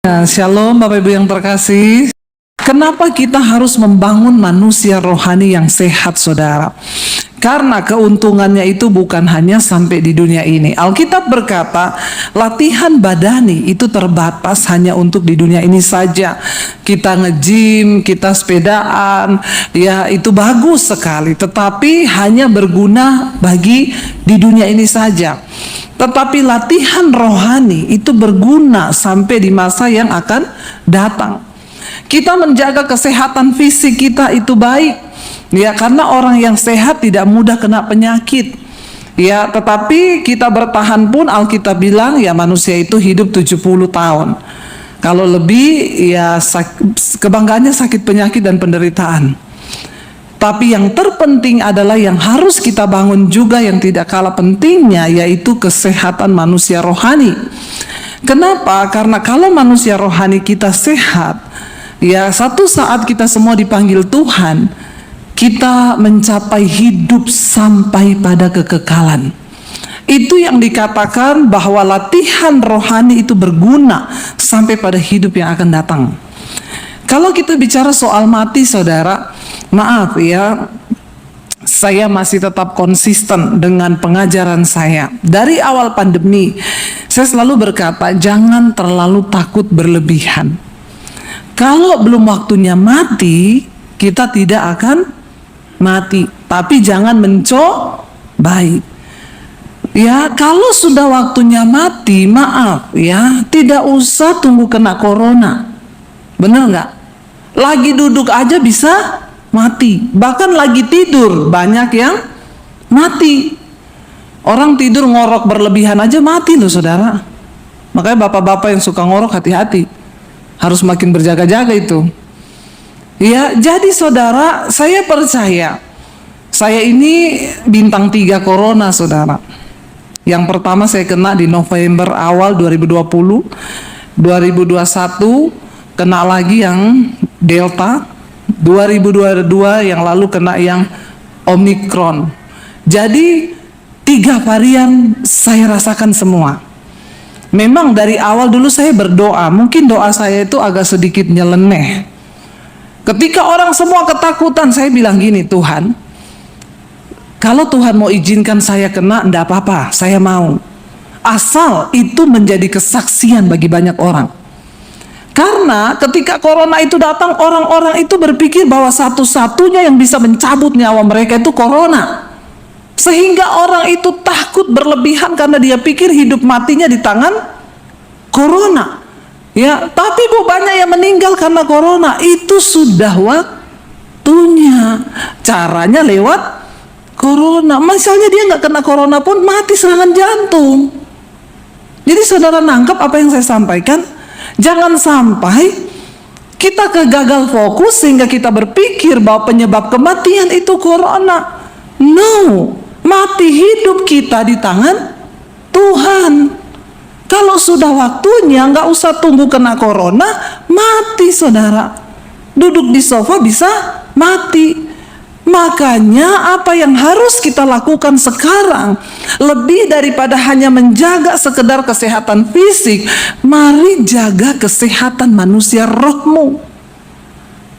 Shalom Bapak Ibu yang terkasih. Kenapa kita harus membangun manusia rohani yang sehat, saudara? Karena keuntungannya itu bukan hanya sampai di dunia ini. Alkitab berkata, latihan badani itu terbatas hanya untuk di dunia ini saja. Kita nge-gym, kita sepedaan, ya itu bagus sekali. Tetapi hanya berguna bagi di dunia ini saja. Tetapi latihan rohani itu berguna sampai di masa yang akan datang. Kita menjaga kesehatan fisik kita itu baik. Ya, karena orang yang sehat tidak mudah kena penyakit. Ya, tetapi kita bertahan pun Alkitab bilang ya manusia itu hidup 70 tahun. Kalau lebih ya kebanggaannya sakit penyakit dan penderitaan. Tapi yang terpenting adalah yang harus kita bangun juga yang tidak kalah pentingnya, yaitu kesehatan manusia rohani. Kenapa? Karena kalau manusia rohani kita sehat, ya satu saat kita semua dipanggil Tuhan, kita mencapai hidup sampai pada kekekalan. Itu yang dikatakan bahwa latihan rohani itu berguna sampai pada hidup yang akan datang. Kalau kita bicara soal mati, saudara, maaf ya, saya masih tetap konsisten dengan pengajaran saya. Dari awal pandemi, saya selalu berkata, jangan terlalu takut berlebihan. Kalau belum waktunya mati, kita tidak akan mati, tapi jangan mencobai. Ya, kalau sudah waktunya mati, maaf ya, tidak usah tunggu kena corona. Bener nggak? Lagi duduk aja bisa mati, bahkan lagi tidur banyak yang mati. Orang tidur ngorok berlebihan aja mati loh, saudara. Makanya bapak-bapak yang suka ngorok hati-hati, harus makin berjaga-jaga itu. Ya, jadi saudara, saya percaya saya ini bintang 3 corona, saudara. Yang pertama saya kena di November awal 2020, 2021 kena lagi yang Delta, 2022 yang lalu kena yang Omicron. Jadi 3 varian saya rasakan semua. Memang dari awal dulu saya berdoa, mungkin doa saya itu agak sedikit nyeleneh. Ketika orang semua ketakutan, saya bilang gini, Tuhan, kalau Tuhan mau izinkan saya kena, enggak apa-apa, saya mau. Asal itu menjadi kesaksian bagi banyak orang. Karena ketika corona itu datang, orang-orang itu berpikir bahwa satu-satunya yang bisa mencabut nyawa mereka itu corona. Sehingga orang itu takut berlebihan karena dia pikir hidup matinya di tangan corona. Ya, tapi banyak yang meninggal karena corona. Itu sudah waktunya. Caranya lewat corona. Misalnya dia nggak kena corona pun mati serangan jantung. Jadi saudara nangkep apa yang saya sampaikan? Jangan sampai kita kegagal fokus sehingga kita berpikir bahwa penyebab kematian itu corona. No, mati hidup kita di tangan Tuhan. Kalau sudah waktunya, nggak usah tunggu kena corona, mati saudara. Duduk di sofa bisa mati. Makanya apa yang harus kita lakukan sekarang, lebih daripada hanya menjaga sekedar kesehatan fisik, mari jaga kesehatan manusia rohmu.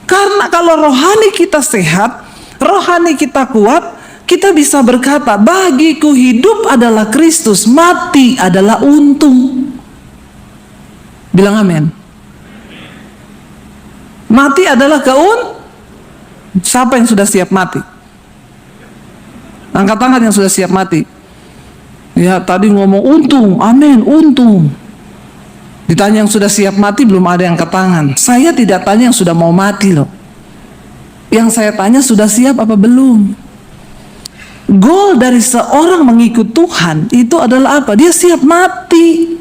Karena kalau rohani kita sehat, rohani kita kuat, kita bisa berkata, bagiku hidup adalah Kristus, mati adalah untung. Bilang amin. Mati adalah Siapa yang sudah siap mati? Angkat tangan yang sudah siap mati. Ya, tadi ngomong untung, amin, untung. Ditanya yang sudah siap mati, belum ada yang angkat tangan. Saya tidak tanya yang sudah mau mati loh. Yang saya tanya sudah siap apa belum? Goal dari seorang mengikut Tuhan itu adalah apa? Dia siap mati.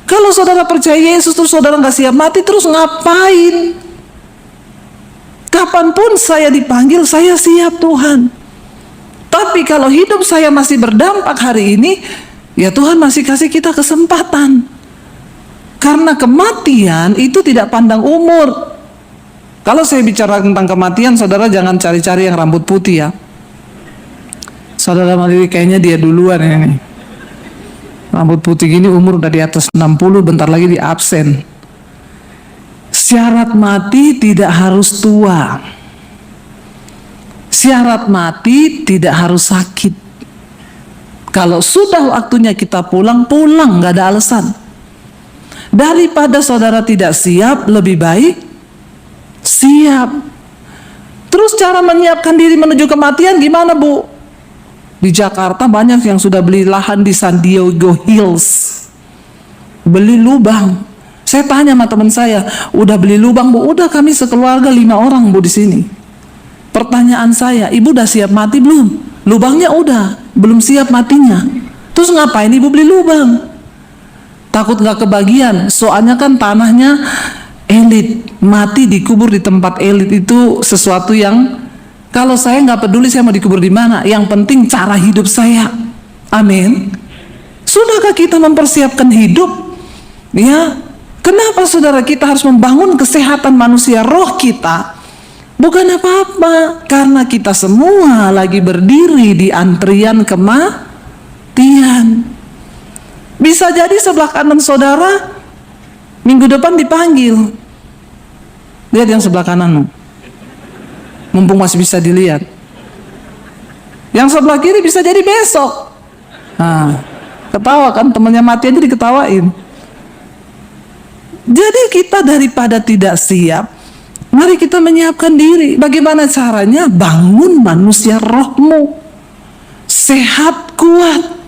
Kalau saudara percaya Yesus terus saudara nggak siap mati, terus ngapain? Kapanpun saya dipanggil, saya siap Tuhan. Tapi kalau hidup saya masih berdampak hari ini, ya Tuhan masih kasih kita kesempatan. Karena kematian itu tidak pandang umur. Kalau saya bicara tentang kematian, saudara jangan cari-cari yang rambut putih ya. Saudara Malili kayaknya dia duluan ini. Rambut putih gini umur udah di atas 60, bentar lagi di absen. Syarat mati tidak harus tua. Syarat mati tidak harus sakit. Kalau sudah waktunya kita pulang, pulang, gak ada alasan. Daripada saudara tidak siap, lebih baik siap. Terus cara menyiapkan diri menuju kematian gimana, Bu? Di Jakarta banyak yang sudah beli lahan di San Diego Hills, beli lubang. Saya tanya sama teman saya, udah beli lubang, Bu? Udah, kami sekeluarga 5 orang, Bu, di sini. Pertanyaan saya, Ibu udah siap mati belum? Lubangnya udah, belum siap matinya. Terus ngapain Ibu beli lubang? Takut gak kebagian, soalnya kan tanahnya elit. Mati dikubur di tempat elit itu sesuatu yang, kalau saya nggak peduli saya mau dikubur di mana, yang penting cara hidup saya. Amin. Sudahkah kita mempersiapkan hidup? Ya, kenapa saudara kita harus membangun kesehatan manusia roh kita? Bukan apa-apa, karena kita semua lagi berdiri di antrian kematian. Bisa jadi sebelah kanan saudara minggu depan dipanggil. Lihat yang sebelah kanan, mumpung masih bisa dilihat. Yang sebelah kiri bisa jadi besok. Nah, ketawa kan, temannya mati aja diketawain. Jadi kita daripada tidak siap, mari kita menyiapkan diri. Bagaimana caranya? Bangun manusia rohmu sehat, kuat.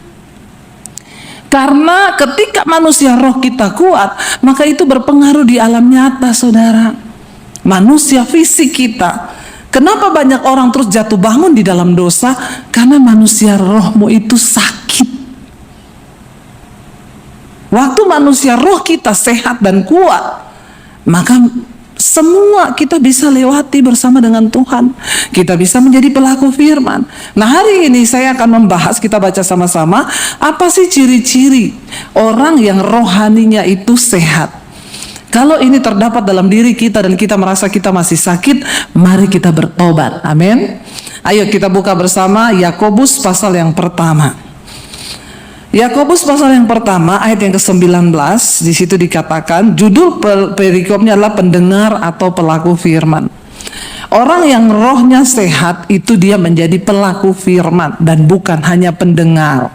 Karena ketika manusia roh kita kuat, maka itu berpengaruh di alam nyata, saudara. Manusia fisik kita. Kenapa banyak orang terus jatuh bangun di dalam dosa? Karena manusia rohmu itu sakit. Waktu manusia roh kita sehat dan kuat, maka semua kita bisa lewati bersama dengan Tuhan. Kita bisa menjadi pelaku firman. Nah, hari ini saya akan membahas, kita baca sama-sama, apa sih ciri-ciri orang yang rohaninya itu sehat. Kalau ini terdapat dalam diri kita dan kita merasa kita masih sakit, mari kita bertobat. Amin. Ayo kita buka bersama Yakobus pasal yang pertama. Yakobus pasal yang pertama ayat yang ke-19, di situ dikatakan, judul perikopnya adalah pendengar atau pelaku firman. Orang yang rohnya sehat itu dia menjadi pelaku firman dan bukan hanya pendengar.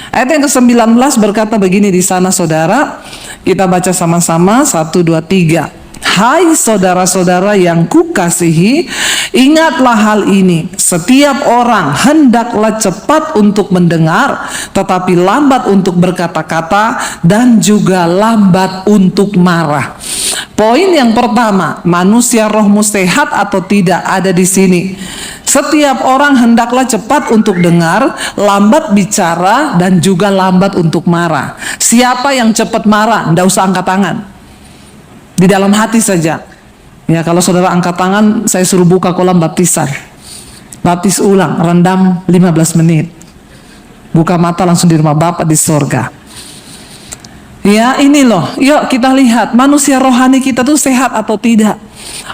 Ayat yang ke-19 berkata begini di sana, saudara. Kita baca sama-sama, 1, 2, 3. Hai saudara-saudara yang kukasihi, ingatlah hal ini. Setiap orang hendaklah cepat untuk mendengar, tetapi lambat untuk berkata-kata, dan juga lambat untuk marah. Poin yang pertama, manusia rohmu sehat atau tidak, ada di sini. Setiap orang hendaklah cepat untuk dengar, lambat bicara, dan juga lambat untuk marah. Siapa yang cepat marah? Nggak usah angkat tangan. Di dalam hati saja. Ya, kalau saudara angkat tangan, saya suruh buka kolam baptisan. Baptis ulang, rendam 15 menit. Buka mata langsung di rumah Bapa di sorga. Ya, ini loh. Yuk kita lihat manusia rohani kita tuh sehat atau tidak.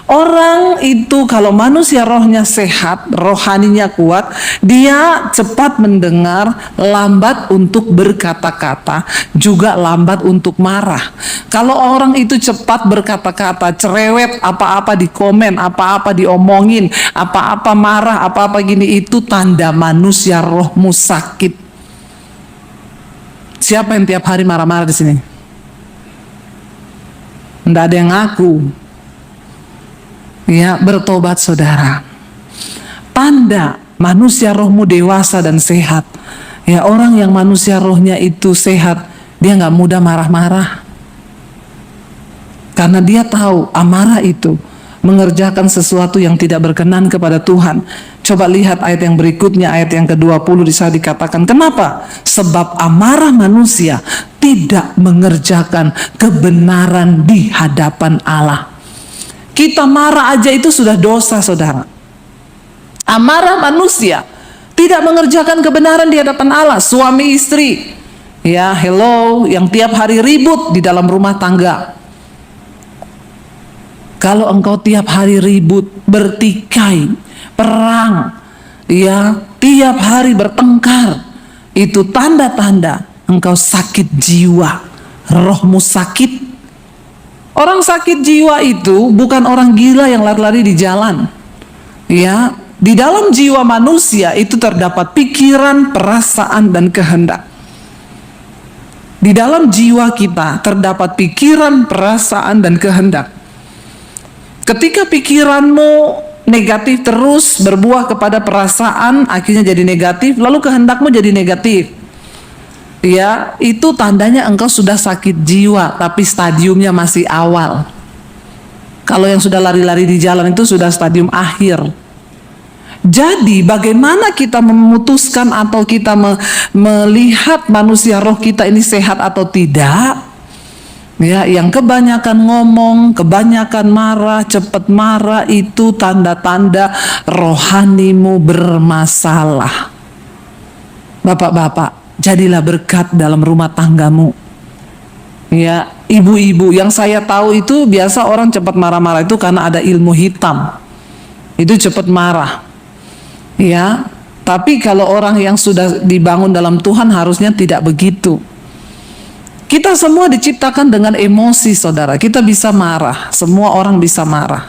Orang itu kalau manusia rohnya sehat, rohaninya kuat, dia cepat mendengar, lambat untuk berkata-kata, juga lambat untuk marah. Kalau orang itu cepat berkata-kata, cerewet, apa-apa di komen, apa-apa diomongin, apa-apa marah, apa-apa gini, itu tanda manusia rohmu sakit. Siapa yang tiap hari marah-marah di sini? Nggak ada yang ngaku. Ya, bertobat saudara. Tanda manusia rohmu dewasa dan sehat. Ya, orang yang manusia rohnya itu sehat, dia nggak mudah marah-marah. Karena dia tahu amarah itu mengerjakan sesuatu yang tidak berkenan kepada Tuhan. Coba lihat ayat yang berikutnya, ayat yang ke-20 di sana dikatakan, kenapa? Sebab amarah manusia tidak mengerjakan kebenaran di hadapan Allah. Kita marah aja itu sudah dosa, saudara. Amarah manusia tidak mengerjakan kebenaran di hadapan Allah. Suami istri, ya hello, yang tiap hari ribut di dalam rumah tangga. Kalau engkau tiap hari ribut, bertikai, perang, ya tiap hari bertengkar, itu tanda-tanda engkau sakit jiwa, rohmu sakit. Orang sakit jiwa itu bukan orang gila yang lari-lari di jalan. Ya, di dalam jiwa manusia itu terdapat pikiran, perasaan, dan kehendak. Di dalam jiwa kita terdapat pikiran, perasaan, dan kehendak. Ketika pikiranmu negatif terus berbuah kepada perasaan, akhirnya jadi negatif, lalu kehendakmu jadi negatif. Ya, itu tandanya engkau sudah sakit jiwa, tapi stadiumnya masih awal. Kalau yang sudah lari-lari di jalan itu sudah stadium akhir. Jadi bagaimana kita memutuskan atau kita melihat manusia roh kita ini sehat atau tidak? Ya, yang kebanyakan ngomong, kebanyakan marah, cepat marah, itu tanda-tanda rohanimu bermasalah. Bapak-bapak, jadilah berkat dalam rumah tanggamu. Ya, ibu-ibu, yang saya tahu itu biasa orang cepat marah-marah itu karena ada ilmu hitam. Itu cepat marah. Ya, tapi kalau orang yang sudah dibangun dalam Tuhan harusnya tidak begitu. Kita semua diciptakan dengan emosi, saudara. Kita bisa marah, semua orang bisa marah.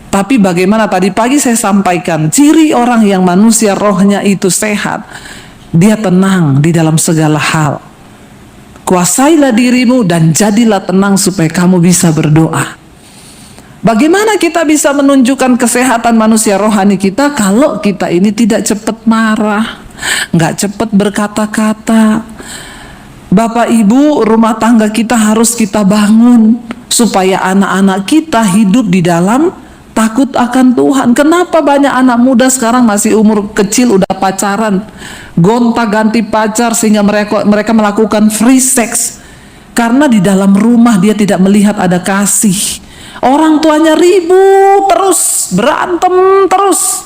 Tapi bagaimana tadi pagi saya sampaikan, ciri orang yang manusia rohnya itu sehat, dia tenang di dalam segala hal. Kuasailah dirimu dan jadilah tenang supaya kamu bisa berdoa. Bagaimana kita bisa menunjukkan kesehatan manusia rohani kita kalau kita ini tidak cepat marah, nggak cepat berkata-kata. Bapak Ibu, rumah tangga kita harus kita bangun supaya anak-anak kita hidup di dalam takut akan Tuhan. Kenapa banyak anak muda sekarang masih umur kecil udah pacaran, gonta-ganti pacar sehingga mereka melakukan free sex? Karena di dalam rumah dia tidak melihat ada kasih. Orang tuanya ribut terus, berantem terus.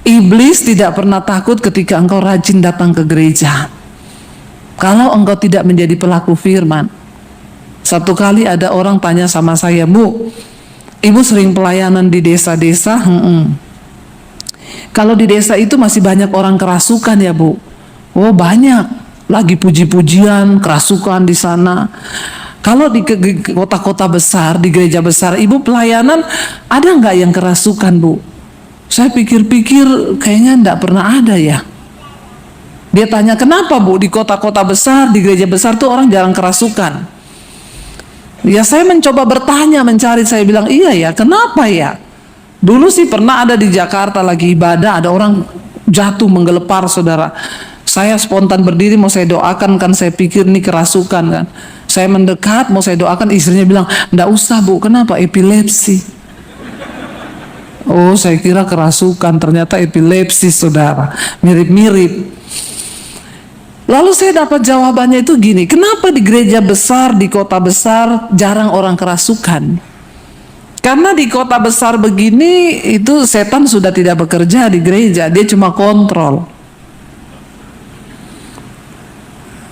Iblis tidak pernah takut ketika engkau rajin datang ke gereja. Kalau engkau tidak menjadi pelaku firman. Satu kali ada orang tanya sama saya, Bu, Ibu sering pelayanan di desa-desa? Kalau di desa itu masih banyak orang kerasukan ya, Bu? Oh, banyak. Lagi puji-pujian, kerasukan di sana. Kalau di kota-kota besar, di gereja besar, Ibu pelayanan, ada nggak yang kerasukan, Bu? Saya pikir-pikir kayaknya nggak pernah ada ya. Dia tanya, kenapa, Bu? Di kota-kota besar, di gereja besar tuh orang jarang kerasukan. Ya, saya mencoba bertanya, mencari, saya bilang, iya ya, kenapa ya? Dulu sih pernah ada di Jakarta lagi ibadah, ada orang jatuh menggelepar, saudara. Saya spontan berdiri mau saya doakan, kan saya pikir ini kerasukan kan. Saya mendekat mau saya doakan, istrinya bilang, "Nggak usah, Bu." Kenapa? Epilepsi. Oh, saya kira kerasukan, ternyata epilepsi, saudara. Mirip-mirip. Lalu saya dapat jawabannya itu gini, kenapa di gereja besar, di kota besar jarang orang kerasukan? Karena di kota besar begini itu setan sudah tidak bekerja di gereja, dia cuma kontrol.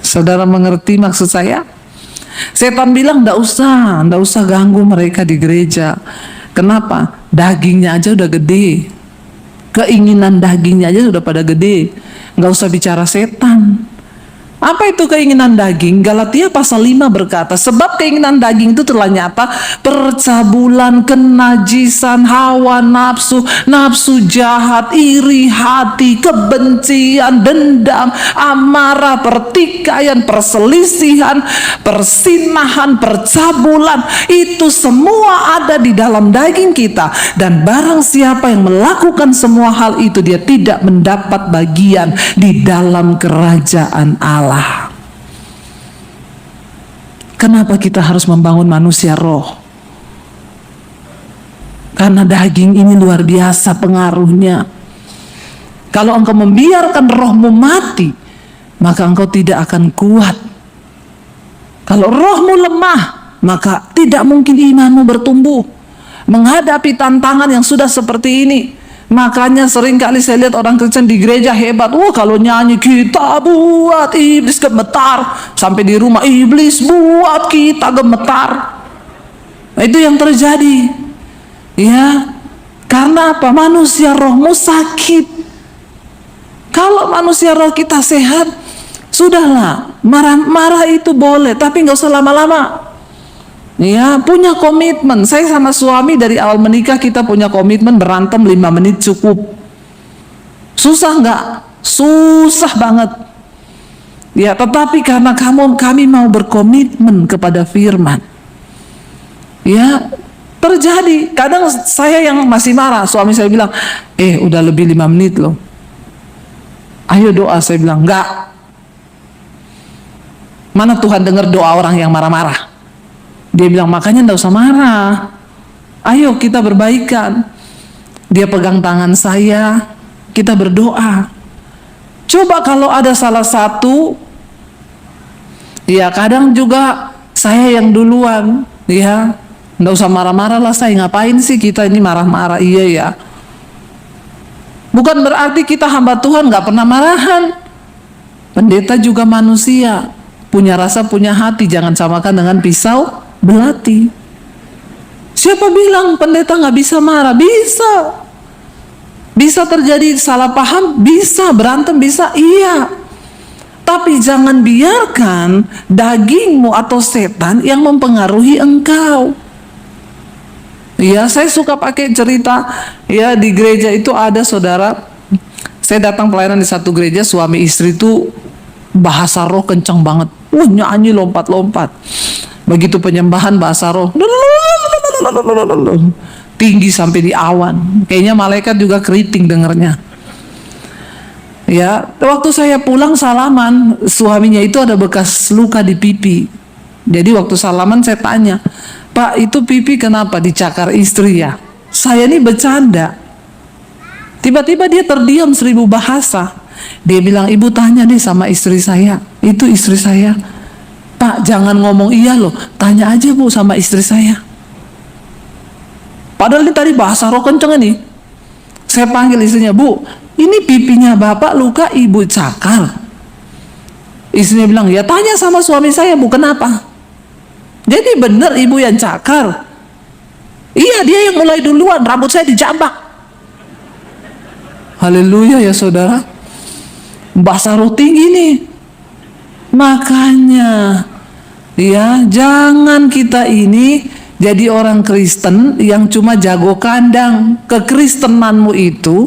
Saudara mengerti maksud saya? Setan bilang ndak usah ganggu mereka di gereja. Kenapa? Dagingnya aja udah gede, keinginan dagingnya aja udah pada gede, nggak usah bicara setan. Apa itu keinginan daging? Galatia pasal 5 berkata, sebab keinginan daging itu telah nyata, percabulan, kenajisan, hawa nafsu, nafsu jahat, iri hati, kebencian, dendam, amarah, pertikaian, perselisihan, persinahan, percabulan. Itu semua ada di dalam daging kita. Dan barang siapa yang melakukan semua hal itu, dia tidak mendapat bagian di dalam kerajaan Allah. Kenapa kita harus membangun manusia roh? Karena daging ini luar biasa pengaruhnya. Kalau engkau membiarkan rohmu mati, maka engkau tidak akan kuat. Kalau rohmu lemah, maka tidak mungkin imanmu bertumbuh menghadapi tantangan yang sudah seperti ini. Makanya sering kali saya lihat orang Kristen di gereja hebat. Kalau nyanyi kita buat iblis gemetar. Sampai di rumah iblis buat kita gemetar. Nah, itu yang terjadi. Ya, karena apa? Manusia rohmu sakit. Kalau manusia roh kita sehat, sudahlah. Marah-marah itu boleh, tapi nggak usah lama-lama. Ya, punya komitmen. Saya sama suami dari awal menikah kita punya komitmen, berantem 5 menit cukup. Susah nggak? Susah banget. Ya, tetapi karena kami mau berkomitmen kepada firman, ya terjadi. Kadang saya yang masih marah, suami saya bilang, udah lebih 5 menit loh. Ayo doa, saya bilang, enggak. Mana Tuhan dengar doa orang yang marah-marah? Dia bilang, makanya enggak usah marah. Ayo kita berbaikan. Dia pegang tangan saya, kita berdoa. Coba kalau ada salah satu, ya kadang juga saya yang duluan, ya enggak usah marah-marah lah, saya ngapain sih kita ini marah-marah, iya ya. Bukan berarti kita hamba Tuhan nggak pernah marahan. Pendeta juga manusia, punya rasa, punya hati, jangan samakan dengan pisau belati. Siapa bilang pendeta nggak bisa marah? Bisa. Bisa terjadi salah paham, bisa berantem, bisa, iya. Tapi jangan biarkan dagingmu atau setan yang mempengaruhi engkau. Ya, saya suka pakai cerita, ya di gereja itu ada saudara, saya datang pelayanan di satu gereja, suami istri itu bahasa roh kencang banget, nyanyi lompat-lompat. Begitu penyembahan bahasa roh tinggi sampai di awan, kayaknya malaikat juga keriting dengernya. Ya, waktu saya pulang salaman, suaminya itu ada bekas luka di pipi. Jadi waktu salaman saya tanya, Pak, itu pipi kenapa dicakar istri ya? Saya ini bercanda. Tiba-tiba dia terdiam 1000 bahasa. Dia bilang, ibu tanya deh sama istri saya. Itu istri saya. Pak, jangan ngomong iya loh. Tanya aja bu sama istri saya. Padahal ini tadi bahasa roh kenceng nih. Saya panggil istrinya, bu, ini pipinya bapak luka, ibu cakar. Istrinya bilang, ya tanya sama suami saya bu, kenapa? Jadi benar ibu yang cakar. Iya, dia yang mulai duluan, rambut saya dijambak. Haleluya ya saudara. Bahasa roh tinggi nih. Makanya ya jangan kita ini jadi orang Kristen yang cuma jago kandang. Kekristenanmu itu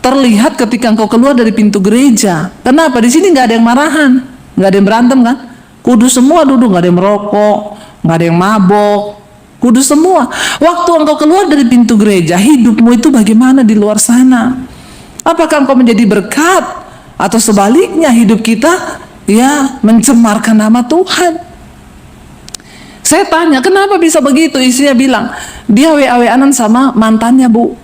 terlihat ketika engkau keluar dari pintu gereja. Kenapa? Di sini nggak ada yang marahan, nggak ada yang berantem kan? Kudus semua duduk, nggak ada yang merokok, nggak ada yang mabok, kudus semua. Waktu engkau keluar dari pintu gereja, hidupmu itu bagaimana di luar sana? Apakah engkau menjadi berkat atau sebaliknya hidup kita ya mencemarkan nama Tuhan? Saya tanya, kenapa bisa begitu? Istrinya bilang, dia WA-WA-an sama mantannya bu.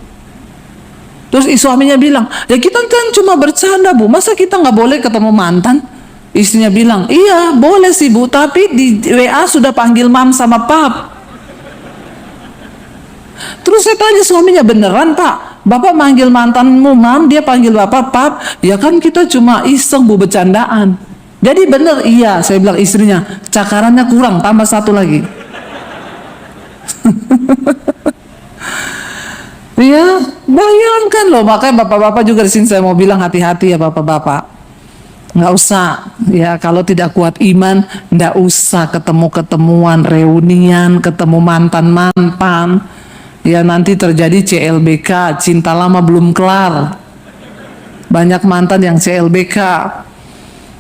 Terus suaminya bilang, ya kita kan cuma bercanda bu, masa kita nggak boleh ketemu mantan? Istrinya bilang, iya boleh sih bu, tapi di WA sudah panggil mam sama pap. Terus saya tanya suaminya, beneran pak? Bapak manggil mantanmu mam, dia panggil bapak pap? Ya kan kita cuma iseng bu, bercandaan. Jadi bener, iya. Saya bilang istrinya, cakarannya kurang, tambah satu lagi. Ya bayangkan loh, makanya bapak-bapak juga di sini saya mau bilang hati-hati ya bapak-bapak. Nggak usah ya, kalau tidak kuat iman nggak usah ketemu-ketemuan, reunian, ketemu mantan-mantan ya, nanti terjadi CLBK, cinta lama belum kelar. Banyak mantan yang CLBK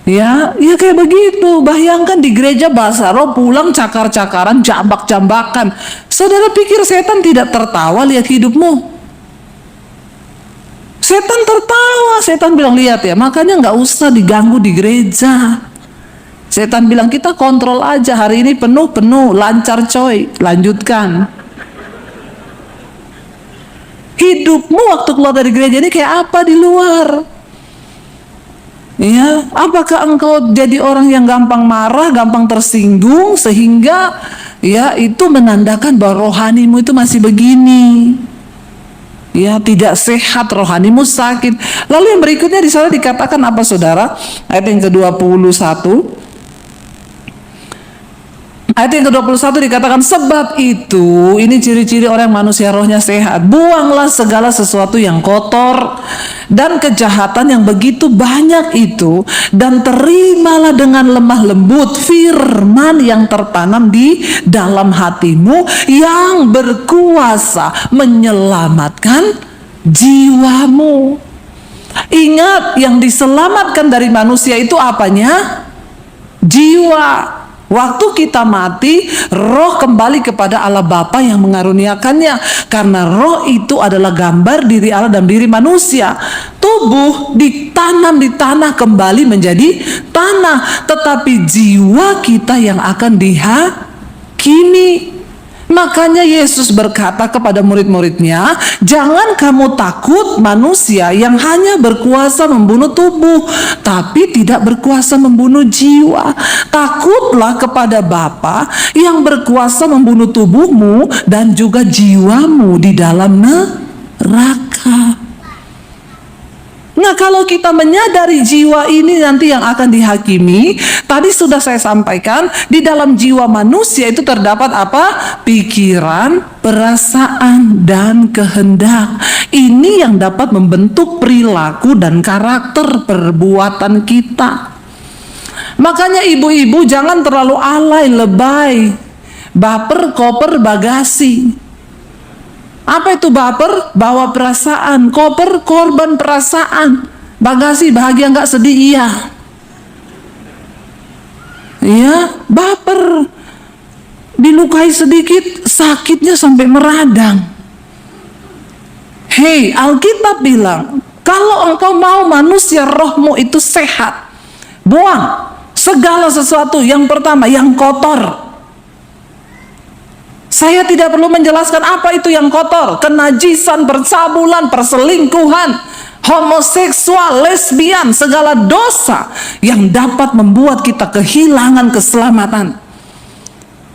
ya kayak begitu. Bayangkan di gereja bahasa roh, pulang cakar-cakaran, jambak-jambakan. Saudara pikir setan tidak tertawa lihat hidupmu? Setan tertawa, setan bilang lihat ya, makanya nggak usah diganggu di gereja. Setan bilang kita kontrol aja, hari ini penuh, lancar coy, lanjutkan. Hidupmu waktu keluar dari gereja ini kayak apa di luar? Ya, apakah engkau jadi orang yang gampang marah, gampang tersinggung sehingga ya itu menandakan bahwa rohanimu itu masih begini? Ya, tidak sehat, rohanimu sakit. Lalu yang berikutnya di sana dikatakan apa saudara? Ayat yang ke-21. Ayat yang ke-21 dikatakan, sebab itu, ini ciri-ciri orang manusia rohnya sehat. Buanglah segala sesuatu yang kotor dan kejahatan yang begitu banyak itu, dan terimalah dengan lemah lembut firman yang tertanam di dalam hatimu, yang berkuasa menyelamatkan jiwamu. Ingat, yang diselamatkan dari manusia itu apanya? Jiwa. Waktu kita mati, roh kembali kepada Allah Bapa yang mengaruniakannya. Karena roh itu adalah gambar diri Allah dan diri manusia. Tubuh ditanam di tanah kembali menjadi tanah, tetapi jiwa kita yang akan dihakimi. Makanya Yesus berkata kepada murid-muridnya, jangan kamu takut manusia yang hanya berkuasa membunuh tubuh, tapi tidak berkuasa membunuh jiwa. Takutlah kepada Bapa yang berkuasa membunuh tubuhmu dan juga jiwamu di dalam neraka. Nah, kalau kita menyadari jiwa ini nanti yang akan dihakimi, tadi sudah saya sampaikan, di dalam jiwa manusia itu terdapat apa? Pikiran, perasaan, dan kehendak. Ini yang dapat membentuk perilaku dan karakter perbuatan kita. Makanya ibu-ibu jangan terlalu alay, lebay, baper, koper, bagasi. Apa itu baper? Bawa perasaan. Koper, korban perasaan. Bagasi, bahagia nggak, sedih, iya. Ya, baper. Dilukai sedikit, sakitnya sampai meradang. Hei, Alkitab bilang, kalau engkau mau manusia rohmu itu sehat, buang segala sesuatu. Yang pertama, yang kotor. Saya tidak perlu menjelaskan apa itu yang kotor. Kenajisan, percabulan, perselingkuhan, homoseksual, lesbian, segala dosa yang dapat membuat kita kehilangan keselamatan.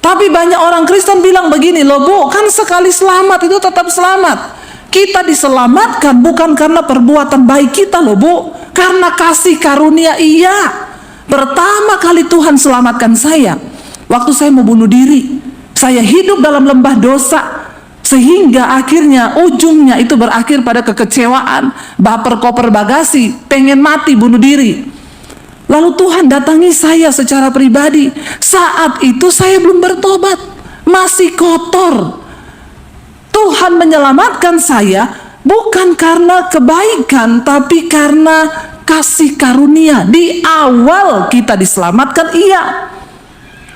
Tapi banyak orang Kristen bilang begini, loh Bu, kan sekali selamat itu tetap selamat. Kita diselamatkan bukan karena perbuatan baik kita loh Bu, karena kasih karunia. Iya, pertama kali Tuhan selamatkan saya waktu saya mau bunuh diri. Saya hidup dalam lembah dosa, sehingga akhirnya ujungnya itu berakhir pada kekecewaan, baper, koper, bagasi, pengen mati, bunuh diri. Lalu Tuhan datangi saya secara pribadi. Saat itu saya belum bertobat, masih kotor. Tuhan menyelamatkan saya bukan karena kebaikan, tapi karena kasih karunia. Di awal kita diselamatkan, iya,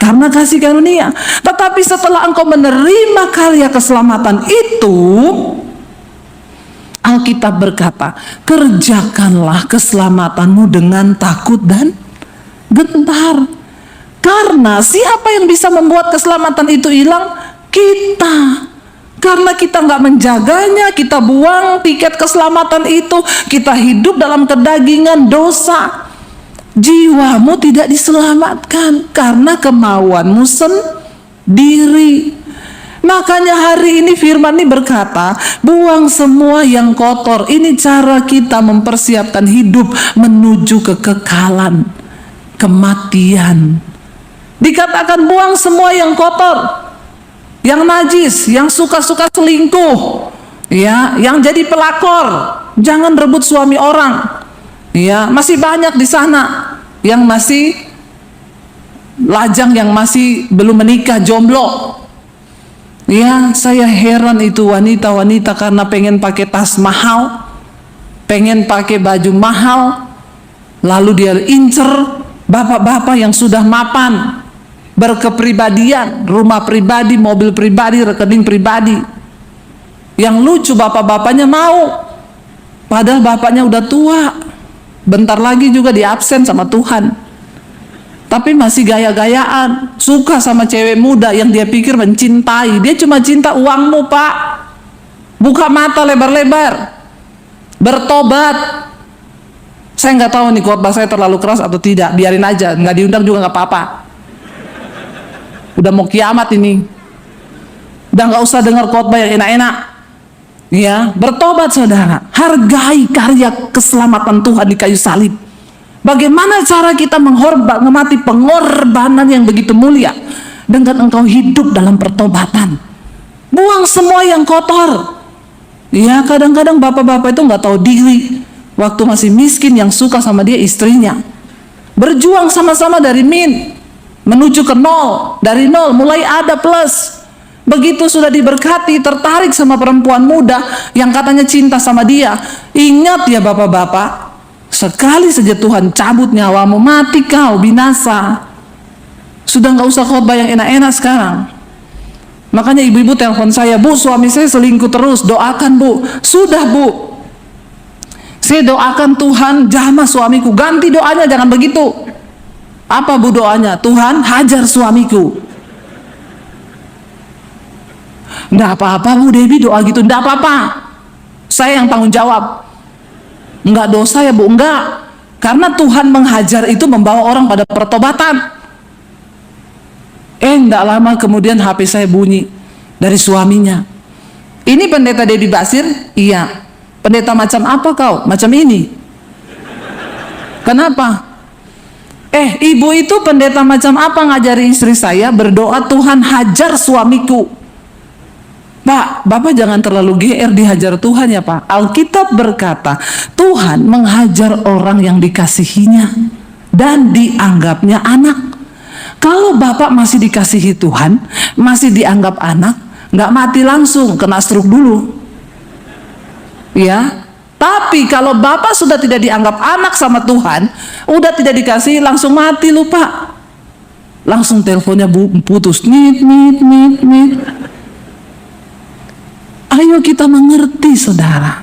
karena kasih karunia. Tetapi setelah engkau menerima karya keselamatan itu, Alkitab berkata, kerjakanlah keselamatanmu dengan takut dan gentar. Karena siapa yang bisa membuat keselamatan itu hilang? Kita. Karena kita nggak menjaganya, kita buang tiket keselamatan itu, kita hidup dalam kedagingan dosa. Jiwamu tidak diselamatkan karena kemauanmu sendiri. Makanya hari ini firman ini berkata, buang semua yang kotor. Ini cara kita mempersiapkan hidup menuju kekekalan, kematian. Dikatakan buang semua yang kotor, yang najis, yang suka-suka selingkuh, ya, yang jadi pelakor. Jangan rebut suami orang. Ya, masih banyak di sana yang masih lajang, yang masih belum menikah, jomblo. Ya, saya heran itu wanita-wanita karena pengen pakai tas mahal, pengen pakai baju mahal, lalu dia incer bapak-bapak yang sudah mapan, berkepribadian, rumah pribadi, mobil pribadi, rekening pribadi. Yang lucu, bapak-bapaknya mau, padahal bapaknya udah tua. Bentar lagi juga diabsen sama Tuhan. Tapi masih gaya-gayaan, suka sama cewek muda yang dia pikir mencintai. Dia cuma cinta uangmu, Pak. Buka mata lebar-lebar, bertobat. Saya nggak tahu nih khotbah saya terlalu keras atau tidak. Biarin aja, nggak diundang juga nggak apa-apa. Udah mau kiamat ini. Udah nggak usah dengar khotbah yang enak-enak. Ya, bertobat saudara. Hargai karya keselamatan Tuhan di kayu salib. Bagaimana cara kita menghormati pengorbanan yang begitu mulia? dengan engkau hidup dalam pertobatan. Buang semua yang kotor. Ya, kadang-kadang bapak-bapak itu nggak tahu diri. Waktu masih miskin, yang suka sama dia istrinya. Berjuang sama-sama dari menuju ke nol. Dari nol mulai ada plus. Begitu sudah diberkati, tertarik sama perempuan muda yang katanya cinta sama dia. Ingat ya bapak-bapak, sekali saja Tuhan cabut nyawamu, mati kau, binasa. Sudah nggak usah khotbah yang enak-enak sekarang. Makanya ibu-ibu telepon saya, Bu, suami saya selingkuh terus, doakan Bu. Sudah Bu, saya doakan Tuhan jamah suamiku, ganti doanya, jangan begitu. Apa Bu doanya? Tuhan hajar suamiku. Nggak apa-apa Bu Debbie doa gitu, nggak apa-apa. Saya yang tanggung jawab. Nggak dosa ya Bu, enggak. Karena Tuhan menghajar itu membawa orang pada pertobatan. Nggak lama kemudian HP saya bunyi dari suaminya. Ini pendeta Debbie Basir? Iya. Pendeta macam apa kau? Macam ini. Kenapa? Ibu itu pendeta macam apa ngajari istri saya berdoa Tuhan hajar suamiku. Pak, Bapak jangan terlalu GR dihajar Tuhan ya Pak. Alkitab berkata Tuhan menghajar orang yang dikasihinya dan dianggapnya anak. Kalau Bapak masih dikasihi Tuhan, masih dianggap anak, nggak mati langsung, kena stroke dulu. Ya, tapi kalau Bapak sudah tidak dianggap anak sama Tuhan, udah tidak dikasihi, langsung mati lupa. Langsung teleponnya putus, nit. Ayo kita mengerti saudara.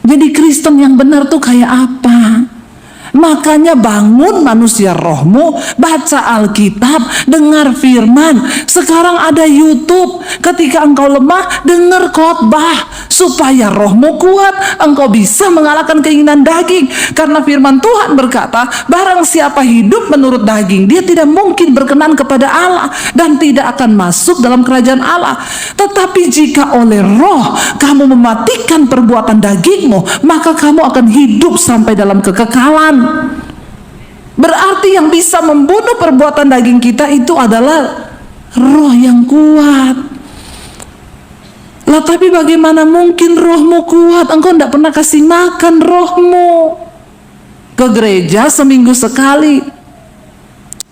Jadi Kristen yang benar tuh kayak apa? Makanya bangun manusia rohmu, baca Alkitab, dengar firman. Sekarang ada YouTube. Ketika engkau lemah, dengar khotbah supaya rohmu kuat, engkau bisa mengalahkan keinginan daging. Karena firman Tuhan berkata, barang siapa hidup menurut daging, dia tidak mungkin berkenan kepada Allah dan tidak akan masuk dalam kerajaan Allah. Tetapi jika oleh roh kamu mematikan perbuatan dagingmu, maka kamu akan hidup sampai dalam kekekalan. Berarti yang bisa membunuh perbuatan daging kita itu adalah roh yang kuat. Lah tapi bagaimana mungkin rohmu kuat? Engkau tidak pernah kasih makan rohmu. Ke gereja seminggu sekali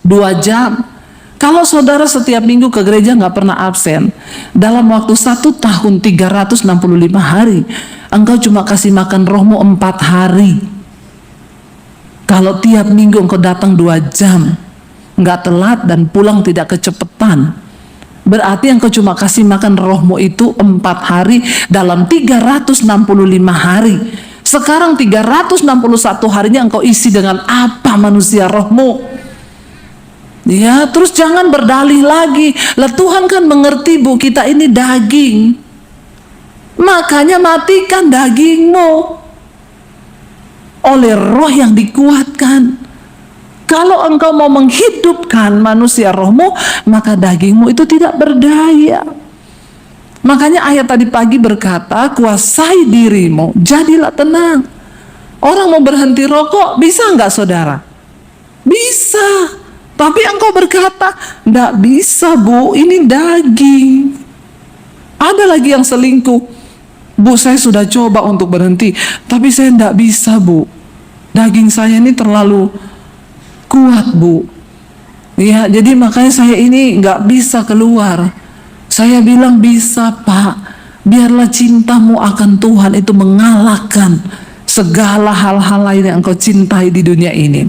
2 jam. Kalau saudara setiap minggu ke gereja nggak pernah absen, dalam waktu 1 tahun 365 hari, engkau cuma kasih makan rohmu 4 hari. Kalau tiap minggu engkau datang 2 jam, nggak telat dan pulang tidak kecepatan, berarti engkau cuma kasih makan rohmu itu 4 hari dalam 365 hari. Sekarang 361 harinya engkau isi dengan apa manusia rohmu? Ya, terus jangan berdalih lagi. Lah Tuhan kan mengerti Bu, kita ini daging. Makanya matikan dagingmu oleh roh yang dikuatkan. Kalau engkau mau menghidupkan manusia rohmu, maka dagingmu itu tidak berdaya. Makanya ayat tadi pagi berkata, kuasai dirimu, jadilah tenang. Orang mau berhenti rokok, bisa nggak saudara? Bisa. Tapi engkau berkata, nggak bisa Bu, ini daging. Ada lagi yang selingkuh. Bu, saya sudah coba untuk berhenti, tapi saya nggak bisa Bu. Daging saya ini terlalu kuat Bu. Ya, jadi makanya saya ini nggak bisa keluar. Saya bilang bisa Pak. Biarlah cintamu akan Tuhan itu mengalahkan segala hal-hal lain yang engkau cintai di dunia ini.